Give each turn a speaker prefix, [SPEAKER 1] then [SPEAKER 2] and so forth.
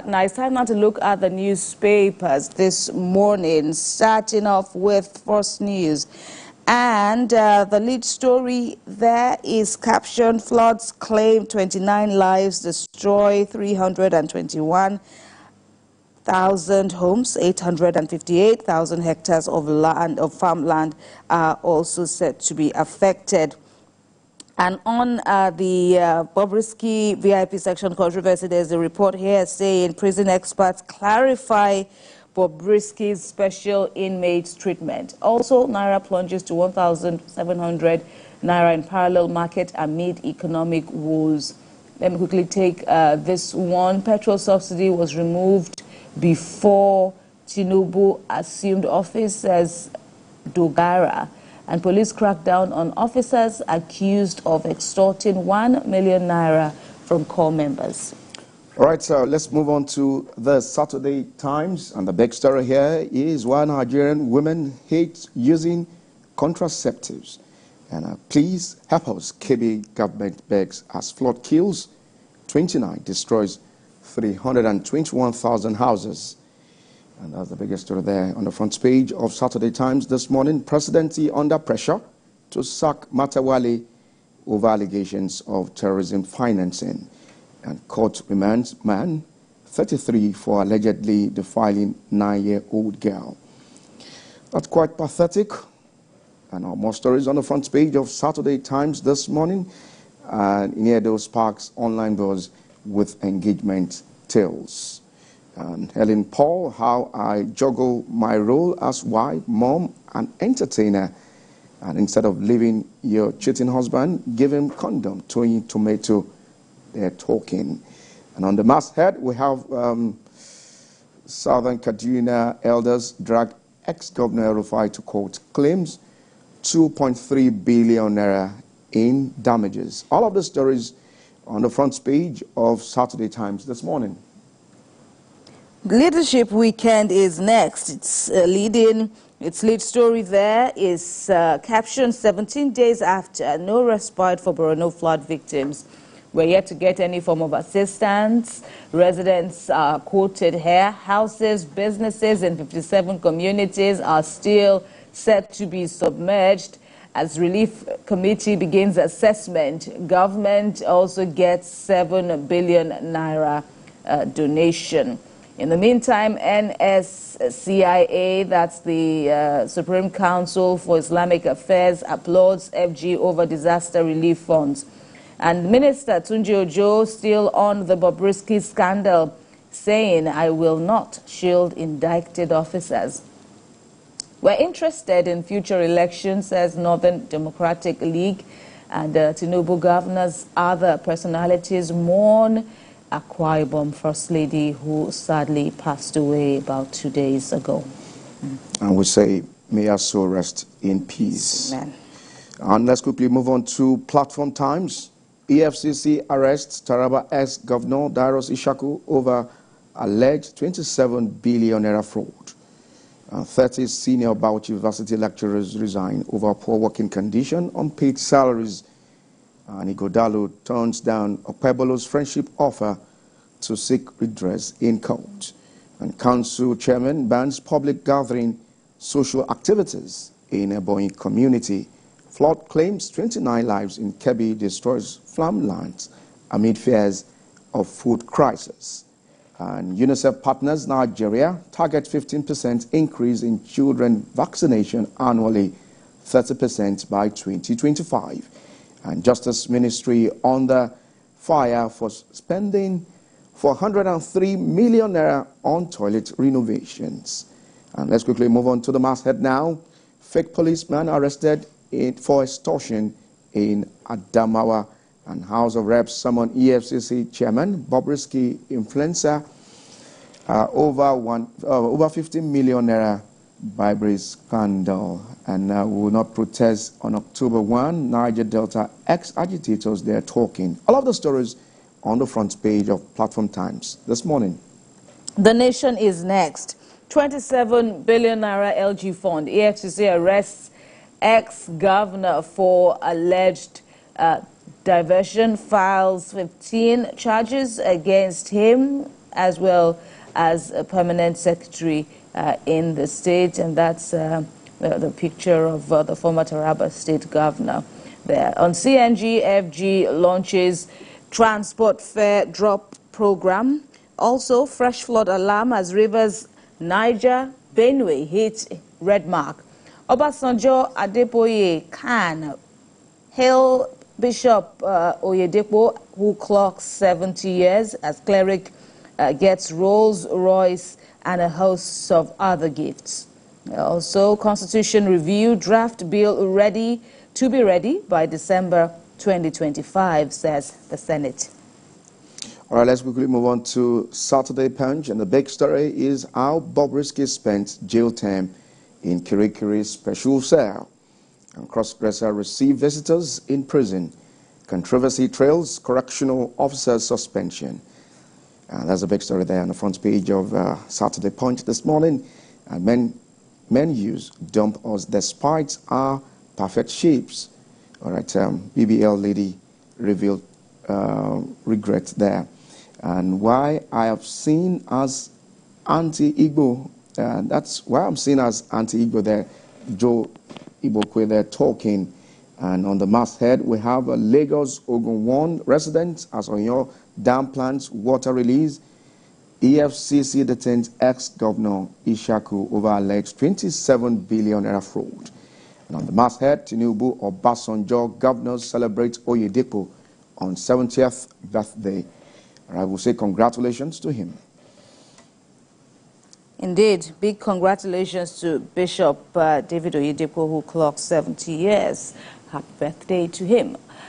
[SPEAKER 1] Now it's time now to look at the newspapers this morning, starting off with First News. And the lead story there is captioned, floods claim 29 lives, destroy 321,000 homes, 858,000 hectares of farmland are also said to be affected. And on the Bobrisky VIP section controversy, there's a report here saying prison experts clarify Bobrisky's special inmates treatment. Also, Naira plunges to 1,700 Naira in parallel market amid economic woes. Let me quickly take this one. Petrol subsidy was removed before Tinubu assumed office, as Dogara. And police cracked down on officers accused of extorting 1 million Naira from corps members.
[SPEAKER 2] All right, so let's move on to the Saturday Times. And the big story here is why Nigerian women hate using contraceptives. And please help us. KB government begs as flood kills 29, destroys 321,000 houses. And that's the biggest story there on the front page of Saturday Times this morning. Presidency under pressure to sack Matawale over allegations of terrorism financing. And court remands man 33 for allegedly defiling 9-year-old girl. That's quite pathetic. And more stories on the front page of Saturday Times this morning. And near those sparks online buzz with engagement tales. And Helen Paul, how I juggle my role as wife, mom, and entertainer. And instead of leaving your cheating husband, give him condom, throwing tomato, they're talking. And on the masthead, we have Southern Kaduna elders drag ex-governor Rufai to court, claims 2.3 billion naira in damages. All of the stories on the front page of Saturday Times this morning.
[SPEAKER 1] Leadership Weekend is next. Its lead story there is captioned 17 days after, no respite for Borno flood victims. We're yet to get any form of assistance. Residents are quoted here. Houses, businesses in 57 communities are still set to be submerged. As Relief Committee begins assessment, government also gets 7 billion naira donation. In the meantime, NSCIA, that's the Supreme Council for Islamic Affairs, applauds FG over disaster relief funds. And Minister Tunji Ojo still on the Bobrisky scandal, saying, I will not shield indicted officers. We're interested in future elections, says Northern Democratic League, and Tinubu governors, other personalities mourn Akwa Ibom First Lady, who sadly passed away about 2 days ago.
[SPEAKER 2] And we say, may her soul rest in peace.
[SPEAKER 1] Amen.
[SPEAKER 2] And let's quickly move on to Platform Times. EFCC arrests Taraba ex-governor Darius Ishaku over alleged 27 billion naira fraud. 30 senior Bauchi University lecturers resign over poor working condition, unpaid salaries. And Igodalo turns down Okpebolo's friendship offer to seek redress in court. And council chairman bans public gathering social activities in Ebonyi community. Flood claims 29 lives in Kebbi, destroys farmlands amid fears of food crisis. And UNICEF partners Nigeria target 15% increase in children vaccination annually, 30% by 2025. And Justice Ministry under fire for spending 403 million naira on toilet renovations. And let's quickly move on to the masthead now. Fake policeman arrested for extortion in Adamawa. And House of Reps summoned EFCC chairman Bobrisky influencer over 50 million naira bribery scandal. And we will not protest on October 1. Niger Delta ex-agitators, they're talking. All of the stories on the front page of Platform Times this morning.
[SPEAKER 1] The Nation is next. 27 billion naira LG fund. EFCC arrests ex-governor for alleged diversion, files 15 charges against him as well as a permanent secretary in the state, and that's the picture of the former Taraba state governor there. On CNG, FG launches transport fare drop program. Also, fresh flood alarm as rivers Niger, Benue hit red mark. Obasanjo Adepoye can hail Bishop Oyedepo, who clocks 70 years as cleric, gets Rolls Royce and a host of other gifts. Also, Constitution Review draft bill to be ready by December 2025, says the Senate.
[SPEAKER 2] All right, let's quickly move on to Saturday Punch. And the big story is how Bobrisky spent jail time in Kirikiri special cell. And cross-dresser received visitors in prison. Controversy trails correctional officer suspension. And that's a big story there on the front page of Saturday Punch this morning. And men use dump us despite our perfect shapes. All right, BBL lady revealed regret there. And why I have seen as anti-Igbo, that's why I'm seen as anti-Igbo there. Joe Ibokwe there talking. And on the masthead, we have a Lagos Ogun 1 resident as on your dam plants water release. EFCC detains ex-governor Ishaku over alleged 27 billion naira fraud. And on the masthead, Tinubu Obasanjo governors celebrate Oyedepo on 70th birthday. I will say congratulations to him.
[SPEAKER 1] Indeed, big congratulations to Bishop David Oyedepo, who clocked 70 years. Happy birthday to him.